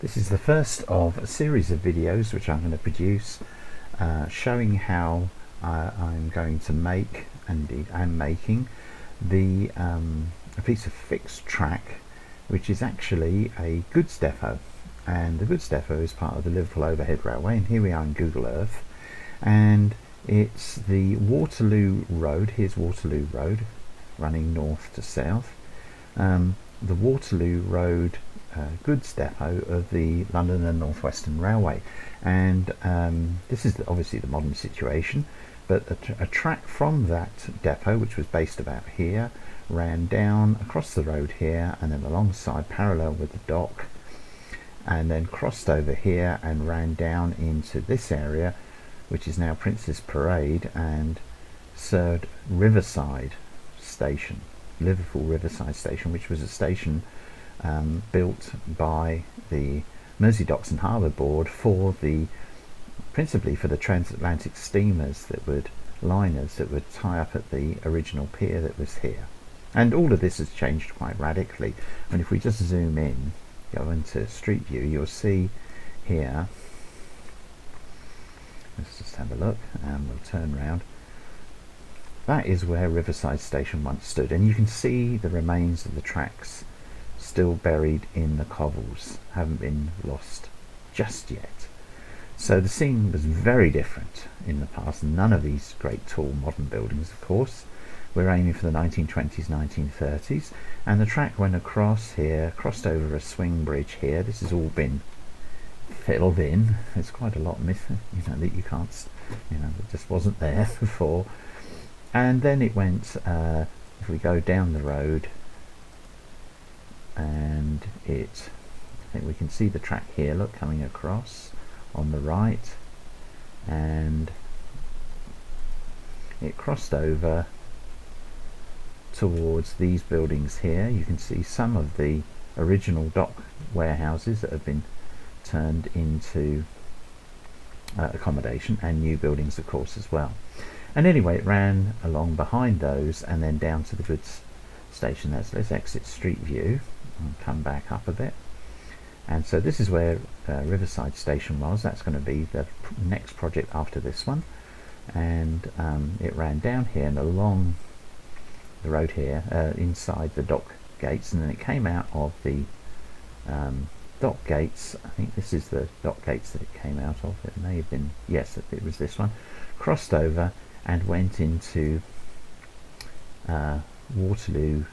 This is the first of a series of videos which I'm going to produce showing how I'm going to make, indeed I'm making, a piece of fixed track which is actually a goods depot. And the goods depot is part of the Liverpool Overhead Railway, and here we are in Google Earth, and it's the Waterloo Road. Here's Waterloo Road running north to south. The Waterloo Road goods depot of the London and North Western Railway, and this is obviously the modern situation, but a track from that depot, which was based about here, ran down across the road here and then alongside parallel with the dock, and then crossed over here and ran down into this area, which is now Princess Parade, and served Riverside Station, Liverpool Riverside Station, which was a station built by the Mersey Docks and Harbour Board for principally for the transatlantic steamers liners that would tie up at the original pier that was here. And all of this has changed quite radically. And if we just zoom in, go into Street View, you'll see here, let's just have a look and we'll turn round. That is where Riverside Station once stood, and you can see the remains of the tracks still buried in the cobbles, haven't been lost just yet. So the scene was very different in the past. None of these great tall modern buildings, of course. We're aiming for the 1920s, 1930s, and the track went across here, crossed over a swing bridge here. This has all been filled in. There's quite a lot missing, that you can't, that just wasn't there before. And then it went, if we go down the road, and I think we can see the track here, look, coming across on the right, and it crossed over towards these buildings here. You can see some of the original dock warehouses that have been turned into accommodation, and new buildings of course as well. And anyway, it ran along behind those and then down to the goods station. Let's exit Street View and come back up a bit. And so this is where Riverside Station was. That's going to be the next project after this one. And it ran down here and along the road here, inside the dock gates, and then it came out of the dock gates. I think this is the dock gates that it came out of. It may have been, yes, it was this one. Crossed over and went into Waterloo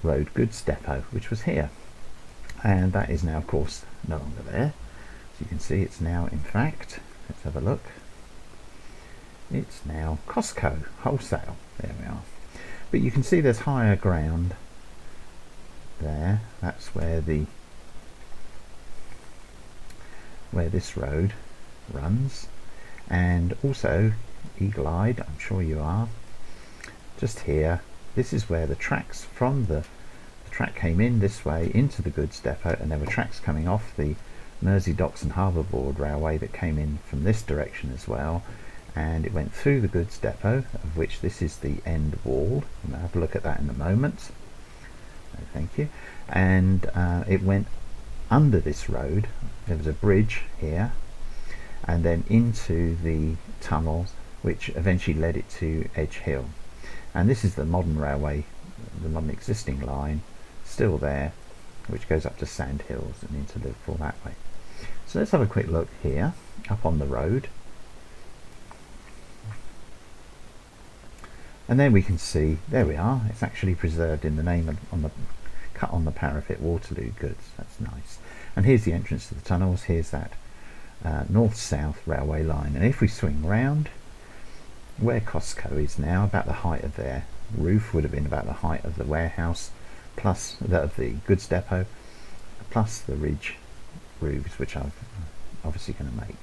Road Goods Depot, which was here, and that is now of course no longer there. So you can see it's now, in fact, let's have a look, it's now Costco wholesale. There we are. But you can see there's higher ground there. That's where this road runs. And also, eagle-eyed, I'm sure you are, just here, this is where the tracks from the track came in this way into the goods depot, and there were tracks coming off the Mersey Docks and Harbour Board Railway that came in from this direction as well, and it went through the goods depot, of which this is the end wall, and I'll have a look at that in a moment. Thank you. And it went under this road. There was a bridge here, and then into the tunnels, which eventually led it to Edge Hill. And this is the modern railway, the modern existing line, still there, which goes up to Sand Hills and into Liverpool that way. So let's have a quick look here, up on the road. And then we can see, there we are, it's actually preserved in the name cut on the parapet, Waterloo Goods. That's nice. And here's the entrance to the tunnels. Here's that north-south railway line, and if we swing round where Costco is now, about the height of their roof would have been about the height of the warehouse, plus that of the goods depot, plus the ridge roofs, which I'm obviously going to make.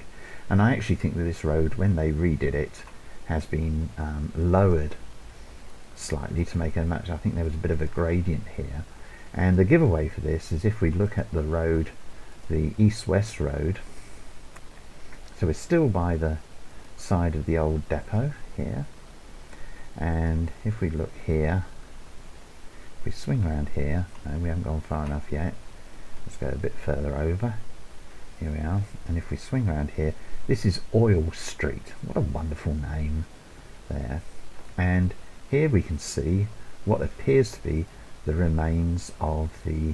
And I actually think that this road, when they redid it, has been lowered slightly to make a match. I think there was a bit of a gradient here, and the giveaway for this is if we look at the road, the east-west road. So we're still by the side of the old depot here, and if we look here, if we swing around here, no, we haven't gone far enough yet, Let's go a bit further over. Here we are, and if we swing around here, this is Oil Street. What a wonderful name there. And here we can see what appears to be the remains of the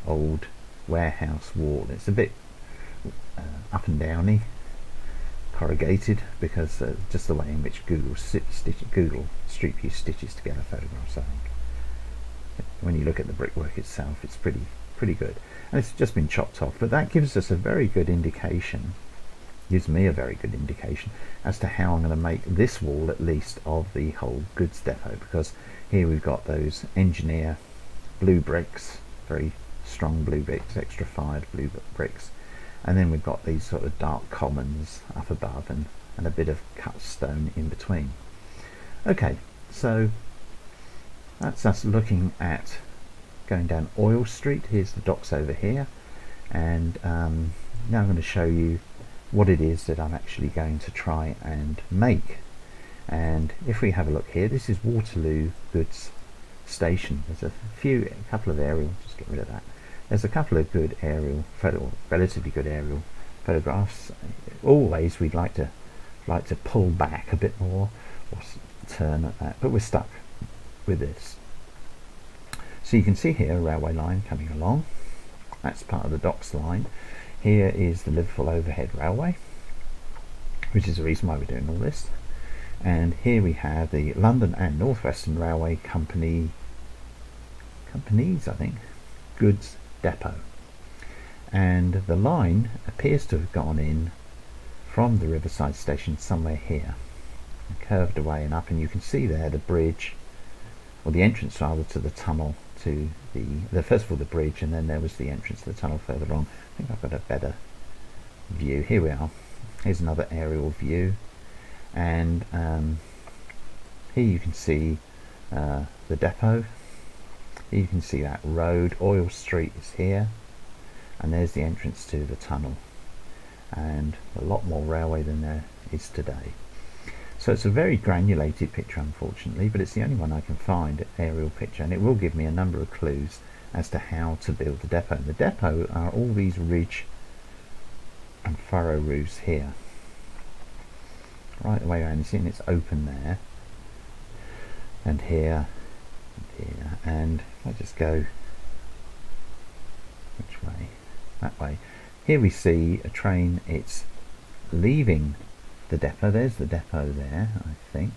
old warehouse wall. It's a bit up and downy, corrugated, because just the way in which Google Street View stitches together photographs, I think. When you look at the brickwork itself, it's pretty good, and it's just been chopped off, but that gives us a very good indication, gives me a very good indication as to how I'm going to make this wall, at least, of the whole goods depot, because here we've got those engineer blue bricks, very strong blue bricks, extra fired blue bricks, and then we've got these sort of dark commons up above and a bit of cut stone in between. Okay, so that's us looking at going down Oil Street. Here's the docks over here, and now I'm going to show you what it is that I'm actually going to try and make. And if we have a look here, this is Waterloo Goods Station. There's a couple of aerial, just get rid of that. There's a couple of good aerial relatively good aerial photographs. Always we'd like to pull back a bit more or turn at that, but we're stuck with this. So you can see here a railway line coming along. That's part of the docks line. Here is the Liverpool Overhead Railway, which is the reason why we're doing all this. And here we have the London and North Western Railway companies, I think, Goods Depot. And the line appears to have gone in from the Riverside station somewhere here, and curved away and up, and you can see there the bridge, or the entrance rather, to the tunnel, to the first of all the bridge, and then there was the entrance to the tunnel further on. I think I've got a better view. Here we are. Here's another aerial view, and here you can see the depot. Here you can see that road. Oil Street is here, and there's the entrance to the tunnel, and a lot more railway than there is today. So it's a very granulated picture, unfortunately, but it's the only one I can find, aerial picture, and it will give me a number of clues as to how to build the depot. The depot are all these ridge and furrow roofs here, right the way around. You see, and it's open there, and here, and here, and if I just go, which way? That way. Here we see a train. It's leaving the depot. There's the depot there, I think.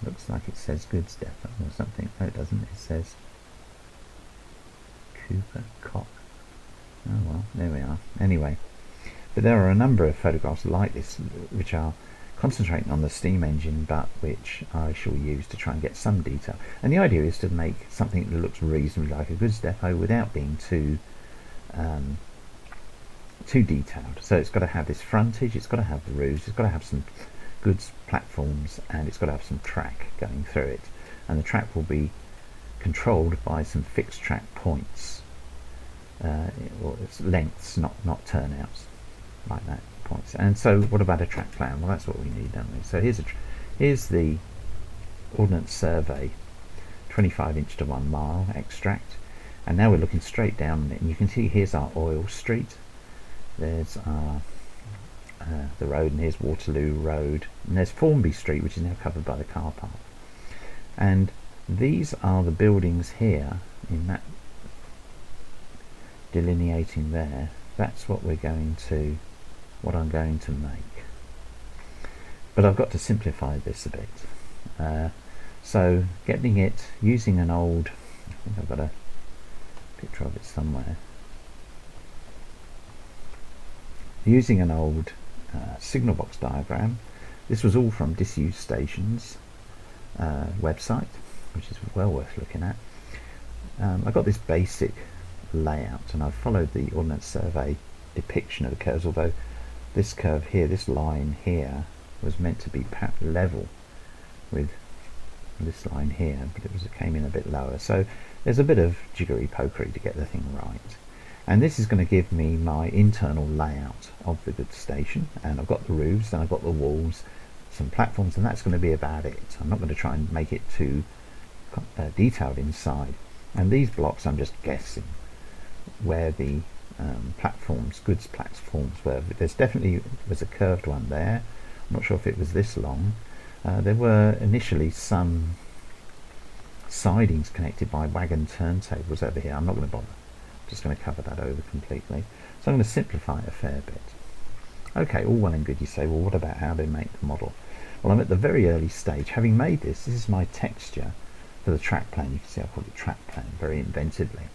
Looks like it says Goods Depot or something. No, it doesn't. It says Cooper Cock. Oh well, there we are. Anyway, but there are a number of photographs like this which are concentrating on the steam engine, but which I shall use to try and get some detail. And the idea is to make something that looks reasonably like a goods depot without being too detailed. So it's got to have this frontage, it's got to have the roofs, it's got to have some goods platforms, and it's got to have some track going through it, and the track will be controlled by some fixed track points, or it's lengths, not turnouts, like that, points. And so what about a track plan? Well, that's what we need, don't we? So here's the Ordnance Survey 25" to 1 mile extract, and now we're looking straight down it, and you can see here's our Oil Street. There's the road, and here's Waterloo Road, and there's Formby Street, which is now covered by the car park. And these are the buildings here in that delineating there. That's what I'm going to make. But I've got to simplify this a bit. So getting it using an old, I think I've got a picture of it somewhere. Using an old signal box diagram. This was all from Disused Stations website, which is well worth looking at. I got this basic layout, and I've followed the Ordnance Survey depiction of the curves, although this curve here, this line here, was meant to be level with this line here, but it came in a bit lower. So there's a bit of jiggery pokery to get the thing right. And this is going to give me my internal layout of the goods station, and I've got the roofs, and I've got the walls, some platforms, and that's going to be about it. I'm not going to try and make it too detailed inside. And these blocks, I'm just guessing where the goods platforms were. There's definitely was a curved one there. I'm not sure if it was this long. There were initially some sidings connected by wagon turntables over here. I'm not going to bother. I'm just going to cover that over completely. So I'm going to simplify it a fair bit. Okay, all well and good. You say, well, what about how they make the model? Well, I'm at the very early stage. Having made this is my texture for the track plan. You can see I called it track plan very inventively.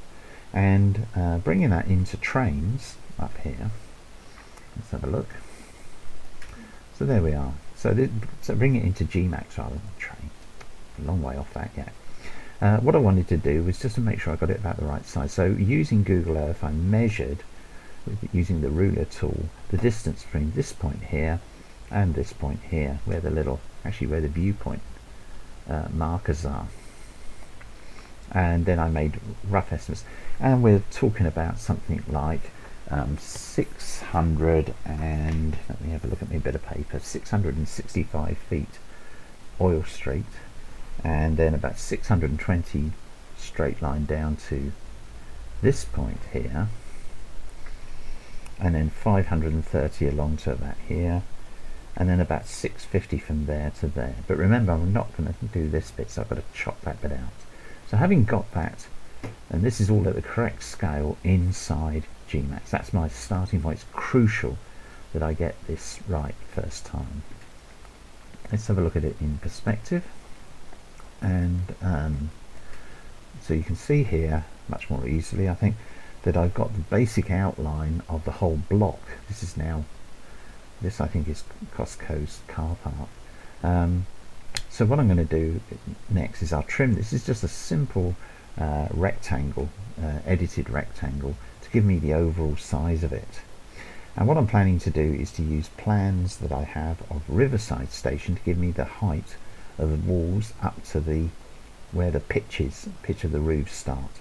And bringing that into trains up here. Let's have a look. So there we are. So bring it into GMAX rather than train. A long way off that yet. What I wanted to do was just to make sure I got it about the right size. So using Google Earth, I measured, using the ruler tool, the distance between this point here and this point here, where the viewpoint markers are. And then I made rough estimates. And we're talking about something like 600 and, let me have a look at my bit of paper, 665 feet oil straight, and then about 620 straight line down to this point here, and then 530 along to that here, and then about 650 from there to there. But remember, I'm not going to do this bit, so I've got to chop that bit out. So having got that, and this is all at the correct scale inside GMAX, that's my starting point. It's crucial that I get this right first time. Let's have a look at it in perspective. And so you can see here much more easily, I think, that I've got the basic outline of the whole block. This I think is Costco's car park. So what I'm going to do next is I'll trim. This is just a simple rectangle, edited rectangle, to give me the overall size of it. And what I'm planning to do is to use plans that I have of Riverside station to give me the height of the walls up to where the pitch of the roofs start.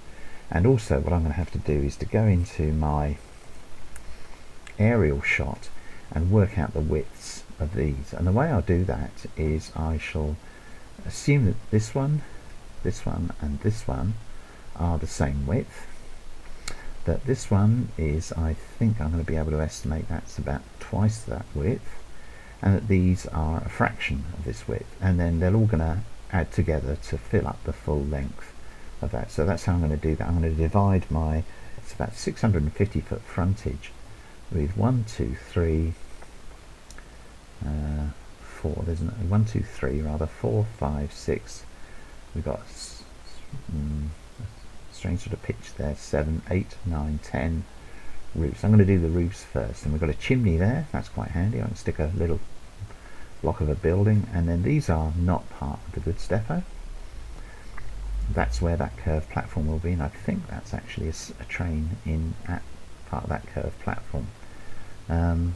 And also what I'm going to have to do is to go into my aerial shot and work out the widths of these. And the way I'll do that is I shall assume that this one and this one are the same width, that this one is, I think I'm going to be able to estimate that's about twice that width, and that these are a fraction of this width, and then they're all going to add together to fill up the full length of that. So that's how I'm going to do that. I'm going to divide it's about 650 foot frontage with 4, 5, 6. We've got strange sort of pitch there, 7, 8, 9, 10 roofs. I'm going to do the roofs first, and we've got a chimney there. That's quite handy. I can stick a little block of a building, and then these are not part of the goods depot. That's where that curved platform will be, and I think that's actually a train at part of that curved platform. And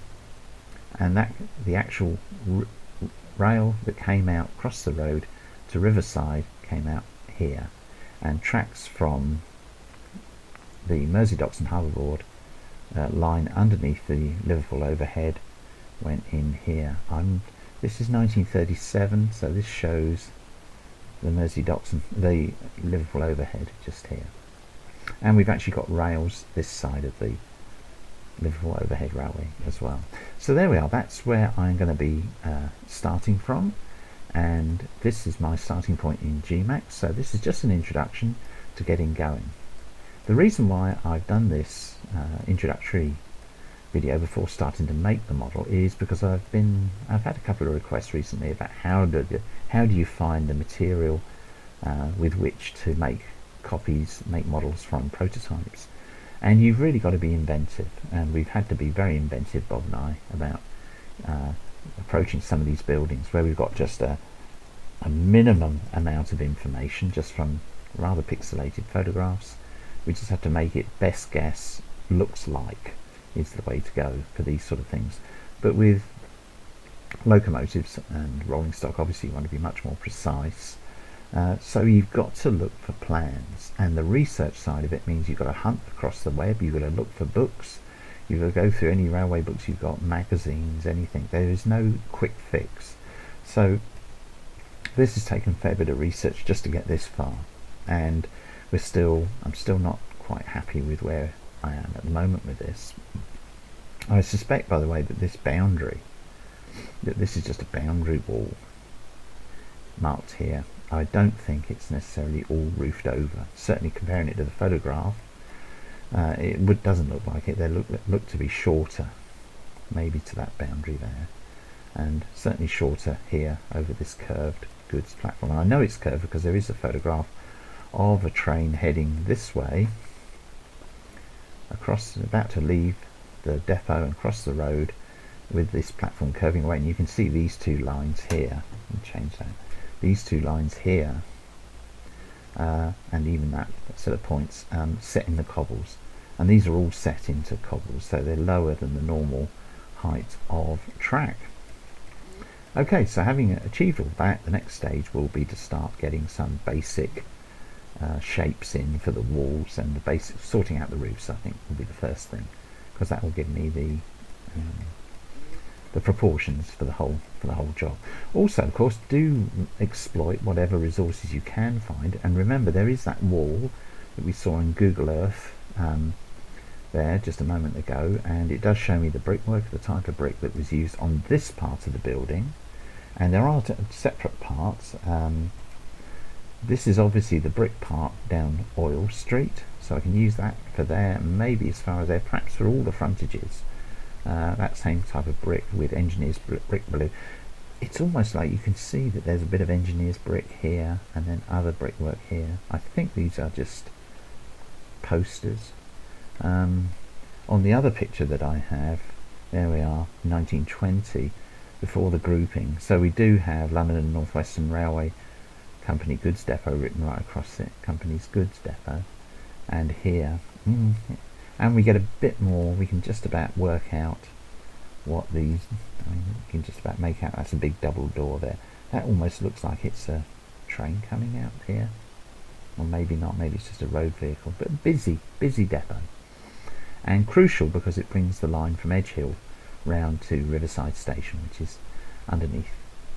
the actual rail that came out across the road to Riverside came out here, and tracks from the Mersey Docks and Harbour Board line underneath the Liverpool Overhead went in here. This is 1937, so this shows the Mersey Docks and the Liverpool Overhead just here. And we've actually got rails this side of the Liverpool Overhead Railway as well. So there we are. That's where I'm going to be starting from, and this is my starting point in GMAX. So this is just an introduction to getting going. The reason why I've done this introductory video before starting to make the model is because I've had a couple of requests recently about how do you find the material with which to make models from prototypes. And you've really got to be inventive, and we've had to be very inventive, Bob and I, about approaching some of these buildings where we've got just a minimum amount of information just from rather pixelated photographs. We just have to make it best guess looks like is the way to go for these sort of things. But with locomotives and rolling stock, obviously you want to be much more precise. So you've got to look for plans, and the research side of it means you've got to hunt across the web, you've got to look for books, you've got to go through any railway books you've got, magazines, anything. There is no quick fix. So this has taken a fair bit of research just to get this far, and I'm still not quite happy with where I am at the moment with this. I suspect, by the way, that this boundary, that this is just a boundary wall marked here. I don't think it's necessarily all roofed over. Certainly comparing it to the photograph, it doesn't look like it. They look to be shorter, maybe to that boundary there, and certainly shorter here over this curved goods platform. And I know it's curved because there is a photograph of a train heading this way, across, about to leave the depot and cross the road, with this platform curving away. And you can see these two lines here. Let me change that. These two lines here, and even that set of points set in the cobbles, and these are all set into cobbles, so they're lower than the normal height of track. Okay, so having achieved all that, the next stage will be to start getting some basic shapes in for the walls, and the basic sorting out the roofs, I think, will be the first thing, because that will give me the proportions for the whole job. Also, of course, do exploit whatever resources you can find, and remember there is that wall that we saw in Google Earth there just a moment ago, and it does show me the brickwork, the type of brick that was used on this part of the building, and there are separate parts. This is obviously the brick part down Oil Street, so I can use that for there, and maybe as far as there, perhaps for all the frontages. That same type of brick with engineer's brick below. It's almost like you can see that there's a bit of engineer's brick here and then other brickwork here. I think these are just posters. On the other picture that I have, there we are, 1920, before the grouping. So we do have London and North Western Railway Company Goods Depot written right across it, Company's Goods Depot, and here. And we get a bit more, we can just about work out what these, I mean, you can just about make out that's a big double door there. That almost looks like it's a train coming out here. Or maybe not, maybe it's just a road vehicle, but busy depot. And crucial because it brings the line from Edge Hill round to Riverside Station, which is underneath,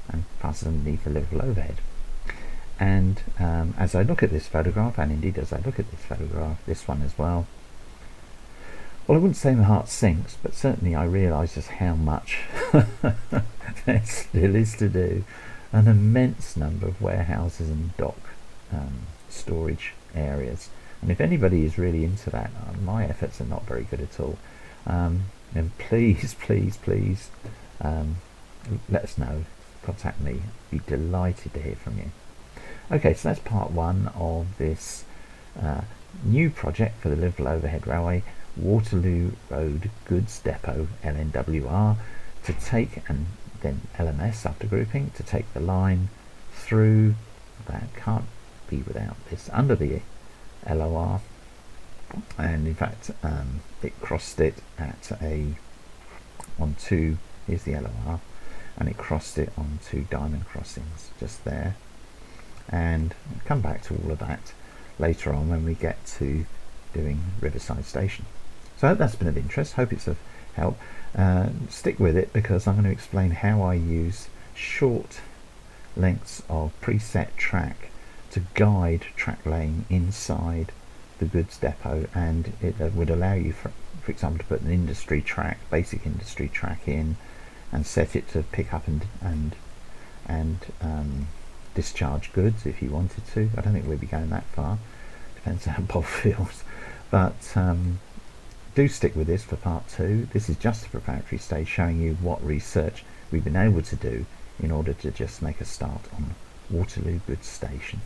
and passes underneath the Liverpool Overhead. And as I look at this photograph, and indeed as I look at this photograph, this one as well, well, I wouldn't say my heart sinks, but certainly I realise just how much there still is to do. An immense number of warehouses and dock storage areas. And if anybody is really into that, my efforts are not very good at all. And please let us know. Contact me. I'd be delighted to hear from you. Okay, so that's part one of this new project for the Liverpool Overhead Railway, Waterloo Road Goods Depot, LNWR, to take, and then LMS after grouping, to take the line through, that can't be without this, under the LOR, and in fact it crossed it at on two, here's the LOR, and it crossed it on two diamond crossings just there, and I'll come back to all of that later on when we get to doing Riverside Station. So I hope that's been of interest, hope it's of help. Stick with it because I'm going to explain how I use short lengths of preset track to guide track laying inside the goods depot, and it would allow you, for example, to put an industry track, basic industry track in, and set it to pick up and discharge goods if you wanted to. I don't think we'll be going that far, depends how Bob feels, but do stick with this for part two. This is just a preparatory stage showing you what research we've been able to do in order to just make a start on Waterloo Goods Station.